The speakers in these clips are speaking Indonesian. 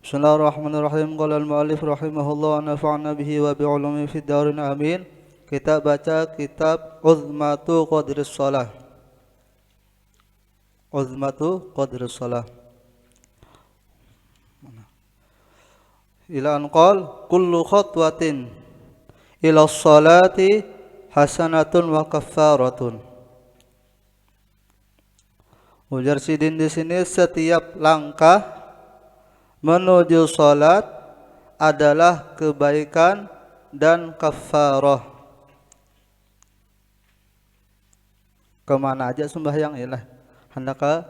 Bismillahirrahmanirrahim. Qala al-mu'allif rahimahullah wa nafa'na bihi wa bi'ulumi fid darin amin. Kita baca kitab Uzmatu Qadris Shalah. Uzmatu Qadris Shalah. Ila an qala kullu khatwatin ila sholati hasanatun wa kaffaratun. Ujar Sidin di sini, setiap langkah menuju salat adalah kebaikan dan kafarah. Kemana aja sembahyang ialah hendak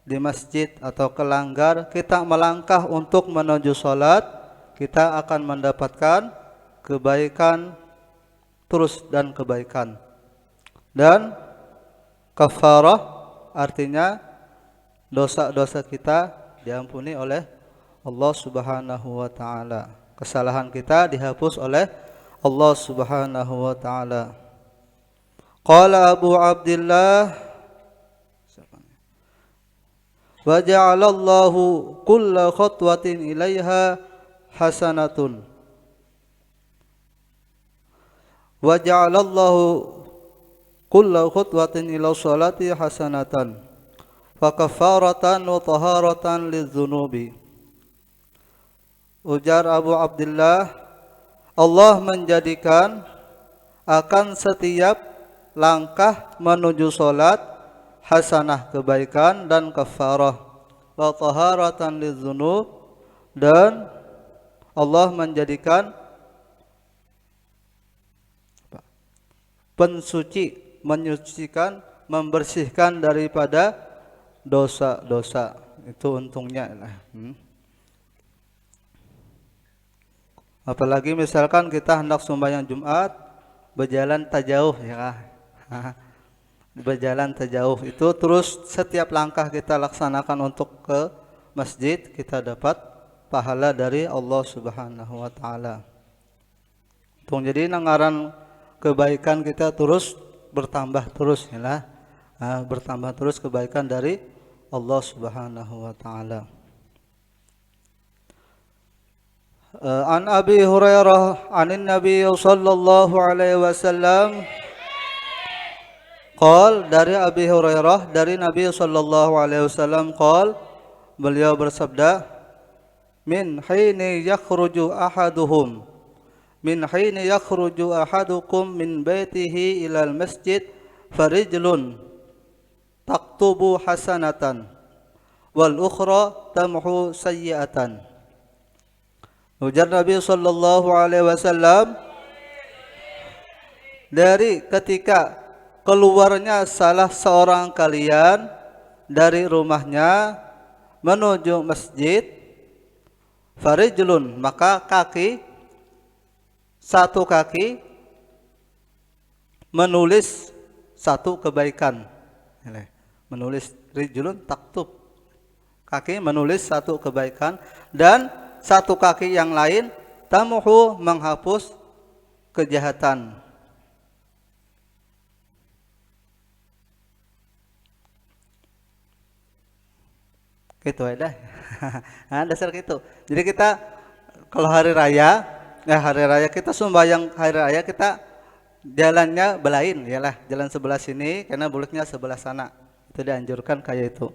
di masjid atau ke langgar, kita melangkah untuk menuju salat, kita akan mendapatkan kebaikan terus dan kebaikan. Dan kafarah artinya dosa-dosa kita diampuni oleh Allah Subhanahu wa taala. Kesalahan kita dihapus oleh Allah Subhanahu wa taala. Qala Abu Abdullah wa ja'alallahu kulla khatwatin ilaiha hasanatun. Wa ja'alallahu kulla khatwatin ila sholati hasanatan fa kafaratan wa taharatan lidzunubi. Ujar Abu Abdullah, Allah menjadikan akan setiap langkah menuju salat hasanah kebaikan dan kafarah, wa taharatan lidzunub, dan Allah menjadikan pensuci, menyucikan, membersihkan daripada dosa-dosa. Itu untungnya lah. Apalagi misalkan kita hendak sembahyang Jumat, berjalan tajauh ya. Berjalan tajauh itu terus setiap langkah kita laksanakan untuk ke masjid, kita dapat pahala dari Allah Subhanahu wa taala. Jadi nangaran kebaikan kita terus bertambah terus ya. Bertambah terus kebaikan dari Allah Subhanahu wa taala. An Abi Hurairah anin Nabi sallallahu alaihi wasallam qol, dari Abi Hurairah dari Nabi sallallahu alaihi wasallam qol, beliau bersabda, min hini yakhruju ahaduhum min hini yakhruju ahadukum min baitihi ilal masjid farijlun taktubu hasanatan wal ukhra tamhu sayyi'atan. Ujar Nabi sallallahu alaihi wasallam, dari ketika keluarnya salah seorang kalian dari rumahnya menuju masjid, farijlun, maka satu kaki menulis satu kebaikan. Menulis rijlun taktub, kaki menulis satu kebaikan, dan satu kaki yang lain tamuhu, menghapus kejahatan. Gitu aja. Nah, dasar gitu. Jadi kita kalau hari raya kita sembahyang hari raya, kita jalannya belain yalah, jalan sebelah sini karena buluknya sebelah sana. Itu dianjurkan kayak itu.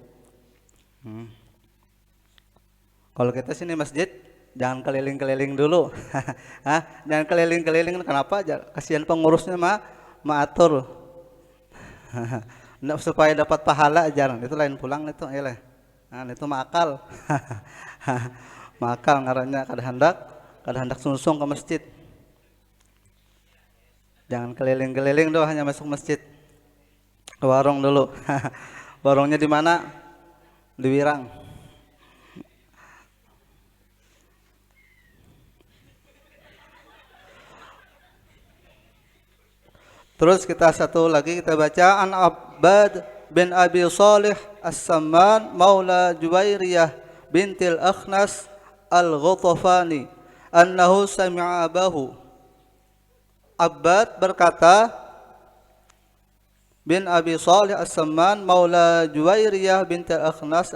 Kalau kita sini masjid, jangan keliling-keliling dulu. Jangan keliling-keliling, kenapa? Kasihan pengurusnya atur. Supaya dapat pahala aja. Itu lain pulang itu yalah. Itu makal. Makal ngarannya, kada hendak sungsung ke masjid. Jangan keliling-keliling doh, hanya masuk masjid. Ke warung dulu. Warungnya di mana? Di Wirang. Terus kita satu lagi kita baca, an Abbad bin Abi Salih As-Samman maula Juwairiyah bintil Akhnas Al-Ghatafani annahu sami'a abahu. Abbad berkata, bin Abi Salih As-Samman maula Juwairiyah bintil Akhnas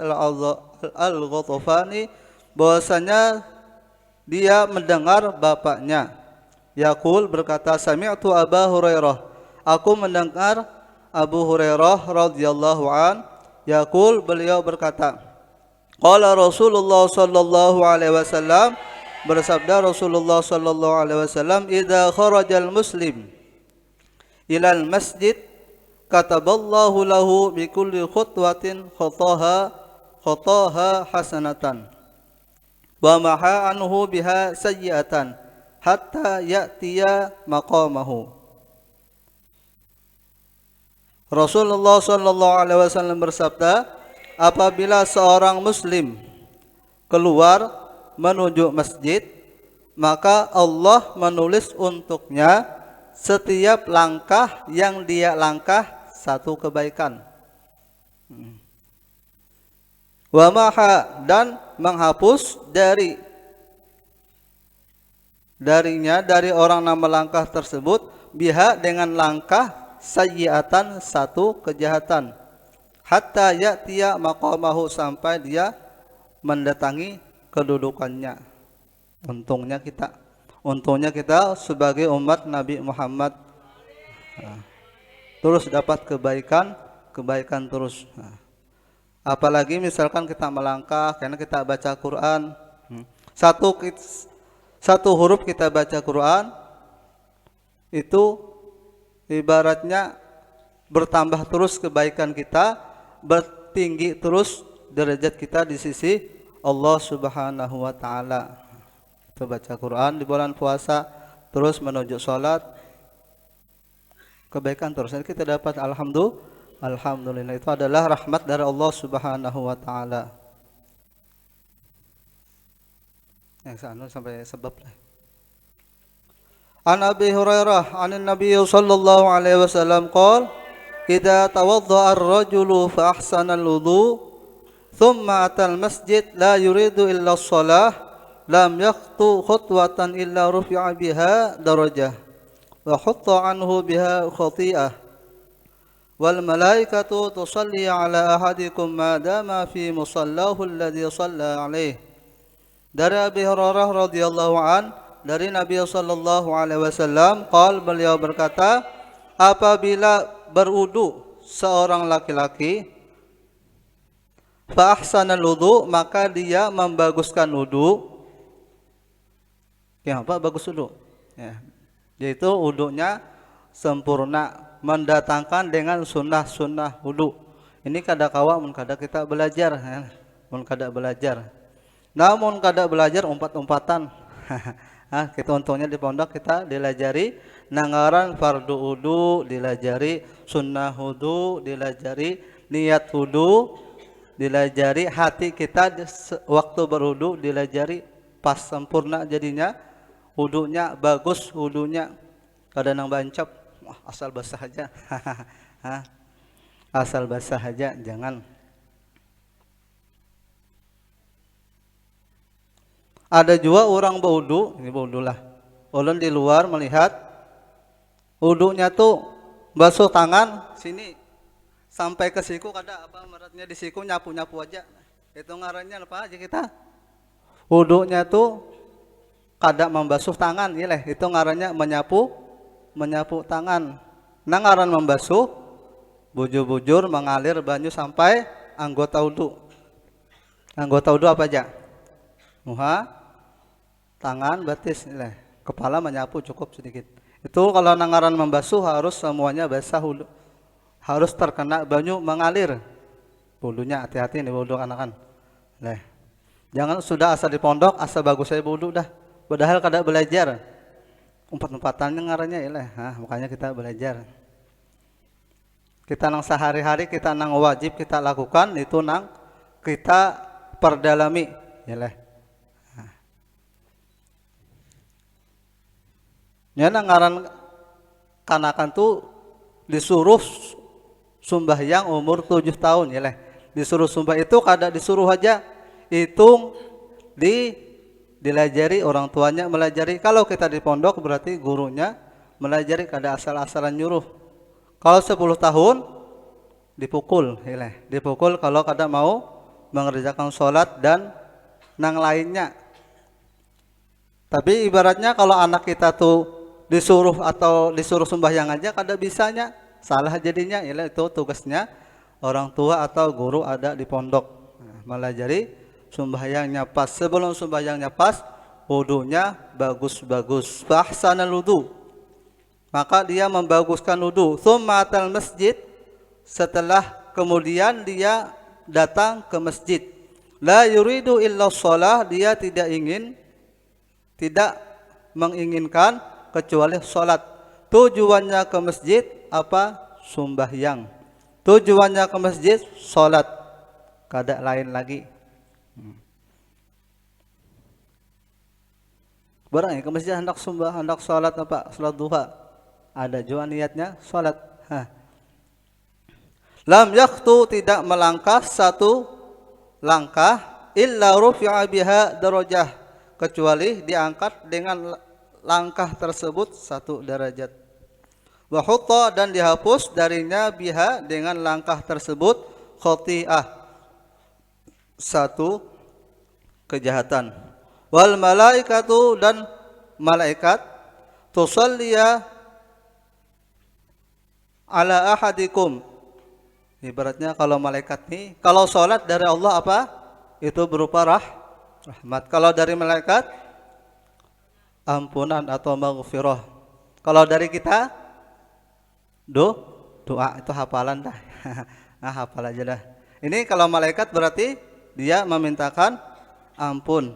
Al-Ghatafani, bahwasanya dia mendengar bapaknya. Yaqul berkata, sami'tu Abu Hurairah, aku mendengar Abu Hurairah radhiyallahu an. Yaqul, beliau berkata, qala Rasulullah sallallahu alaihi wasallam, bersabda Rasulullah sallallahu alaihi wasallam, idza kharajal muslim ilal masjid kataballahu lahu bi kulli khutwatin khataha hasanatan wa maha anhu biha sayyi'atan hatta ya'tiya maqamahu. Rasulullah sallallahu alaihi wasallam bersabda, apabila seorang muslim keluar menuju masjid, maka Allah menulis untuknya setiap langkah yang dia langkah satu kebaikan. Wa maha, dan menghapus dari orang nama langkah tersebut, biha, dengan langkah, sayyi'atan, satu kejahatan, hatta ya'tiya maqamahu, sampai dia mendatangi kedudukannya. Untungnya kita sebagai umat Nabi Muhammad terus dapat kebaikan terus. Apalagi misalkan kita melangkah karena kita baca Quran, satu huruf kita baca Quran itu ibaratnya bertambah terus kebaikan kita, bertinggi terus derajat kita di sisi Allah Subhanahu wa taala. Kita baca Quran di bulan puasa, terus menuju salat, kebaikan terus kita dapat. Alhamdulillah, itu adalah rahmat dari Allah Subhanahu wa taala. Yang sampai sebab lah. An Abi Hurairah an Nabi sallallahu alaihi wasallam qala, idza tawaddaa ar-rajulu fa ahsana al-wudu thumma atal masjid la yuridu illa as-shalah lam yaqtu khutwatan illa rufi'a biha darajah wa hutta anhu biha khati'ah wal malaikatu tusalli ala ahadikum ma dama fi musallahu alladhi shalla alaihi. Dari Abi Hurairah radhiyallahu an, dari Nabi sallallahu alaihi wasallam, qal, beliau berkata, apabila berwudu seorang laki-laki, fa ahsanal wudu, maka dia membaguskan wudu. Ya, apa bagus wudu? Ya, yaitu wudunya sempurna, mendatangkan dengan sunnah-sunnah wudu. Ini kada-kawa mun kada kita belajar, ya. Mun kada belajar. Namun kada belajar umpat-umpatan. Kita untungnya di pondok kita dilajari nangaran fardu wudu, dilajari sunnah wudu, dilajari niat wudu, dilajari hati kita waktu berwudu, dilajari pas sempurna jadinya wudunya, bagus wudunya. Kada nang bancap, asal basah aja. Asal basah aja, jangan. Ada juga orang berwudu, ini berwudu lah. Ulun di luar melihat wudunya tuh basuh tangan sini sampai ke siku, kada apa meratnya di siku, nyapu-nyapu aja. Itu ngarannya apa aja kita? Wudunya tuh kada membasuh tangan, ileh. Itu ngarannya menyapu tangan. Nang ngaran membasuh, bujur-bujur mengalir banyu sampai anggota wudu. Anggota wudu apa aja? Muha, tangan, batis, kepala menyapu cukup sedikit. Itu kalau nangaran membasuh harus semuanya basah wudu. Harus terkena banyu mengalir. Wudunya hati-hati nih wudu kanakan. Jangan sudah asal di pondok, asal bagus saya wudu dah. Padahal kada belajar. Umpat-umpatannya ngarannya makanya kita belajar. Kita nang sehari-hari, kita nang wajib kita lakukan, itu nang kita perdalami, Ya ngaran kanakan tuh disuruh sumbahyang umur 7 tahun Disuruh sumbah itu kada disuruh aja, hitung dilajari, orang tuanya melajari. Kalau kita di pondok berarti gurunya melajari, kada asal-asalan nyuruh. Kalau 10 tahun dipukul, dipukul kalau kada mau mengerjakan sholat dan nang lainnya. Tapi ibaratnya kalau anak kita tuh disuruh sembahyang aja kada bisanya, salah jadinya. Itu tugasnya orang tua atau guru ada di pondok. Nah, malah jadi sembahyangnya pas. Sebelum sembahyangnya pas, wudunya bagus-bagus. Fahsanal wudu, maka dia membaguskan wudu. Tsumma atal masjid, setelah kemudian dia datang ke masjid. La yuridu illa shalah, dia tidak menginginkan kecuali salat. Tujuannya ke masjid apa? Sembahyang. Tujuannya ke masjid salat, kada lain lagi. Barang ke masjid hendak salat apa? Salat duha. Ada juga niatnya salat. Lam yakhtu, tidak melangkah satu langkah, illa rufi'a biha darajah, kecuali diangkat dengan langkah tersebut satu derajat. Wa hutta, dan dihapus darinya biha, dengan langkah tersebut, khati'ah, satu kejahatan. Wal malaikatu, dan malaikat, tusalliya ala ahadikum. Ibaratnya kalau malaikat nih, kalau sholat dari Allah apa? Itu berupa rahmat. Kalau dari malaikat, ampunan atau maghfirah. Kalau dari kita, doa, itu hafalan dah. Nah, hafal aja dah. Ini kalau malaikat berarti dia memintakan ampun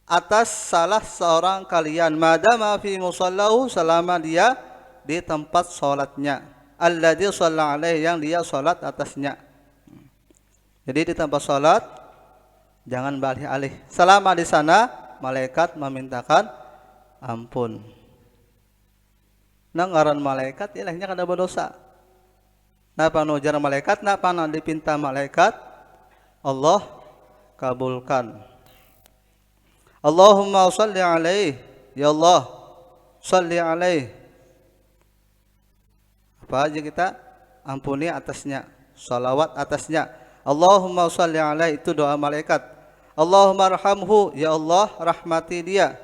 atas salah seorang kalian, madama fi musallahu, selama dia di tempat sholatnya, alladzi shalla alaihi, yang dia sholat atasnya. Jadi di tempat sholat jangan beralih-alih. Selama di sana malaikat memintakan ampun. Nang ngaran malaikat ilahnya kada berdosa. Napa nujar malaikat, napa na dipinta malaikat, Allah kabulkan. Allahumma shalli alaihi, ya Allah shalli alaihi. Apa aja kita ampuni atasnya, salawat atasnya. Allahumma shalli alaihi, itu doa malaikat. Allahumma arhamhu, ya Allah rahmati dia.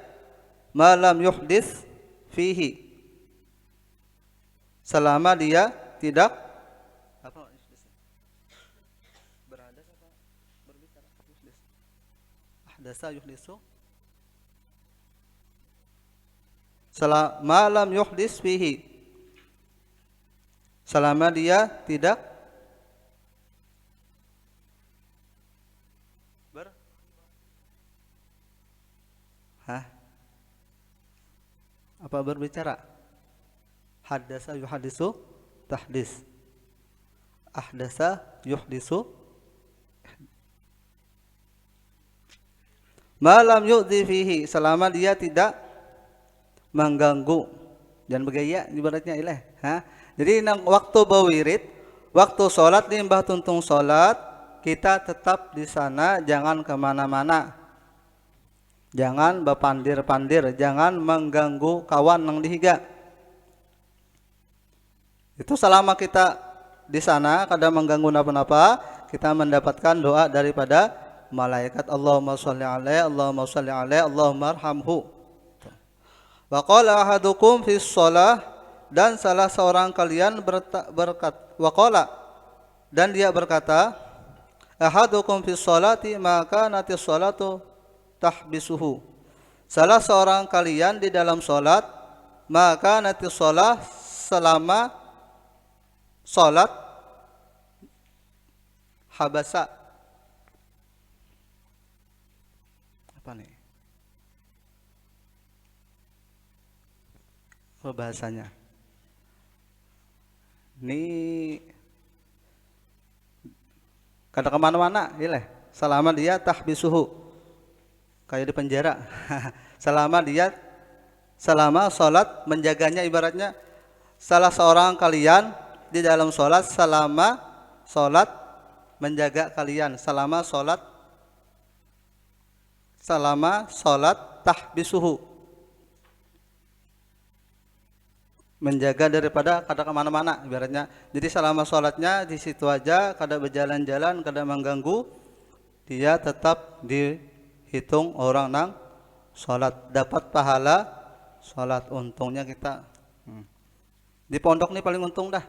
Ma lam yuhdits fihi, selama dia tidak berhadas atau berbicara. Ahdasa yuhdisu, selama lam yuhdits fihi, selama dia tidak berbicara. Haddasa yuhadisu tahdis. Ahdasa yuhdisu, malam yu'dhi fihi, selama dia tidak mengganggu. Jangan bergaya ibaratnya ilah. Jadi nang waktu bawirid, waktu sholat limbah tuntung sholat, kita tetap di sana, jangan kemana-mana, jangan bapandir-pandir, jangan mengganggu kawan nang dihiga. Itu selama kita di sana kada mengganggu napa-napa, kita mendapatkan doa daripada malaikat. Allahumma shalli alaihi, Allahumma shalli alaihi, Allahumma arhamhu. Wa qala ahadukum fi shalah, dan salah seorang kalian dan dia berkata, ahadukum fi sholati maka nati sholatu tahbisuhu. Salah seorang kalian di dalam sholat, maka nati sholat, selama sholat, habasa. Apa nih? Bahasanya ini kada kemana-mana, ilah. Selama dia tahbisuhu, kayak di penjara. selama sholat menjaganya, ibaratnya salah seorang kalian di dalam sholat, selama sholat menjaga kalian, selama sholat tahbisuhu, menjaga daripada kada kemana-mana ibaratnya. Jadi selama sholatnya di situ aja, kada berjalan-jalan, kada mengganggu. dia tetap dihitung orang nang sholat, dapat pahala sholat. Untungnya kita di pondok nih paling untung dah.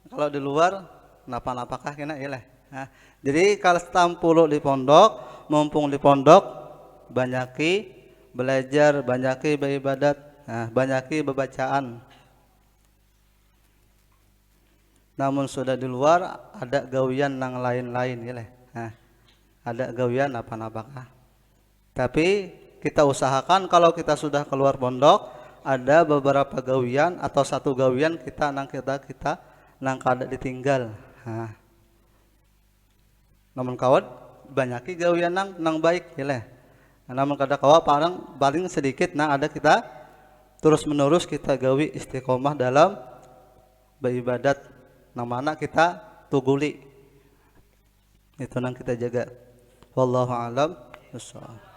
Kalau di luar napa-napakah kena ilah. Nah, jadi kalau tampulu di pondok, mumpung di pondok banyaki belajar, banyaki beribadat, banyaki bebacaan. Namun sudah di luar ada gawian nang lain-lain ilah. Ada gawian apa-napakah. Tapi kita usahakan kalau kita sudah keluar pondok, ada beberapa gawian atau satu gawian kita nang kada ditinggal. Namun kawan banyaki gawian nang baik ilah. Namun kada kawa paling sedikit ada kita terus menerus kita gawi istiqomah dalam beribadat, nang mana kita tuguli. Itu nang kita jaga. Wallahu a'lam bishawab.